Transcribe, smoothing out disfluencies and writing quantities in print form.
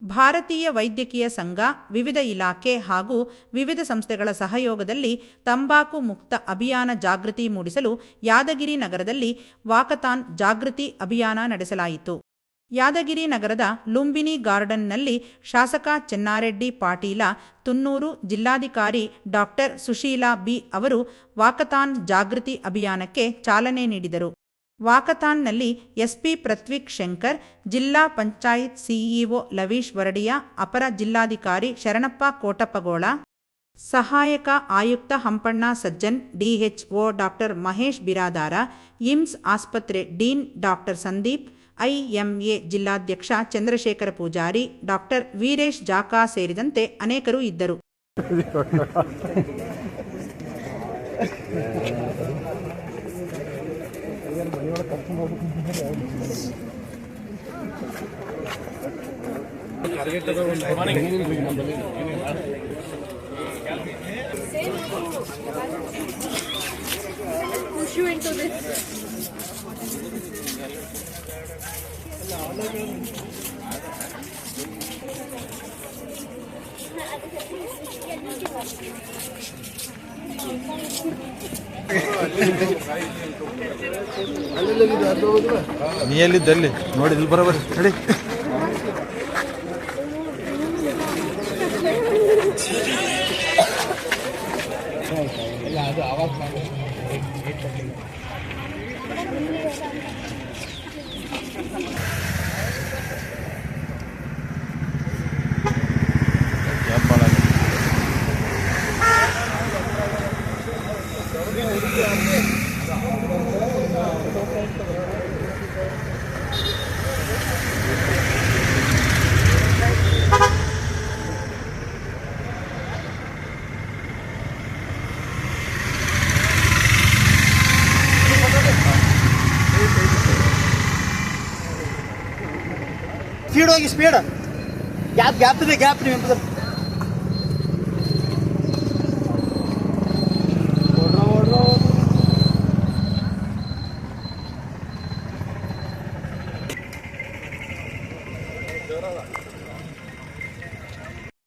ಭಾರತೀಯ ವೈದ್ಯಕೀಯ ಸಂಘ, ವಿವಿಧ ಇಲಾಖೆ ಹಾಗೂ ವಿವಿಧ ಸಂಸ್ಥೆಗಳ ಸಹಯೋಗದಲ್ಲಿ ತಂಬಾಕು ಮುಕ್ತ ಅಭಿಯಾನ ಜಾಗೃತಿ ಮೂಡಿಸಲು ಯಾದಗಿರಿ ನಗರದಲ್ಲಿ ವಾಕಥಾನ್ ಜಾಗೃತಿ ಅಭಿಯಾನ ನಡೆಸಲಾಯಿತು. ಯಾದಗಿರಿ ನಗರದ ಲುಂಬಿನಿ ಗಾರ್ಡನ್ನಲ್ಲಿ ಶಾಸಕ ಚೆನ್ನಾರೆಡ್ಡಿ ಪಾಟೀಲ ತುನ್ನೂರು, ಜಿಲ್ಲಾಧಿಕಾರಿ ಡಾಕ್ಟರ್ ಸುಶೀಲಾ ಬಿ ಅವರು ವಾಕಥಾನ್ ಜಾಗೃತಿ ಅಭಿಯಾನಕ್ಕೆ ಚಾಲನೆ ನೀಡಿದರು. ವಾಕಥಾನ್ನಲ್ಲಿ ಎಸ್ಪಿ ಪೃಥ್ವಿಕ್ ಶಂಕರ್, ಜಿಲ್ಲಾ ಪಂಚಾಯತ್ ಸಿಇಒ ಲವೀಶ್ ವರಡಿಯಾ, ಅಪರ ಜಿಲ್ಲಾಧಿಕಾರಿ ಶರಣಪ್ಪ ಕೋಟಪ್ಪಗೋಳ, ಸಹಾಯಕ ಆಯುಕ್ತ ಹಂಪಣ್ಣ ಸಜ್ಜನ್, ಡಿಎಚ್ಒ ಡಾಕ್ಟರ್ ಮಹೇಶ್ ಬಿರಾದಾರ, ಇಮ್ಸ್ ಆಸ್ಪತ್ರೆ ಡೀನ್ ಡಾಕ್ಟರ್ ಸಂದೀಪ್, ಐಎಂಎ ಜಿಲ್ಲಾಧ್ಯಕ್ಷ ಚಂದ್ರಶೇಖರ ಪೂಜಾರಿ, ಡಾಕ್ಟರ್ ವೀರೇಶ್ ಜಾಕಾ ಸೇರಿದಂತೆ ಅನೇಕರು ಇದ್ದರು. ನೀ ಎಲ್ಲಿದ್ದಲ್ಲಿ ನೋಡಿ, ಇಲ್ಲಿ ಬರೋಬರಿ ನಡಿ. ಸ್ಪೀಡ್ ಹೋಗಿ, ಸ್ಪೀಡ್ ಗ್ಯಾಪ್ ಇದೆ, ಗ್ಯಾಪ್ ನೀವು ಓಡ್ರ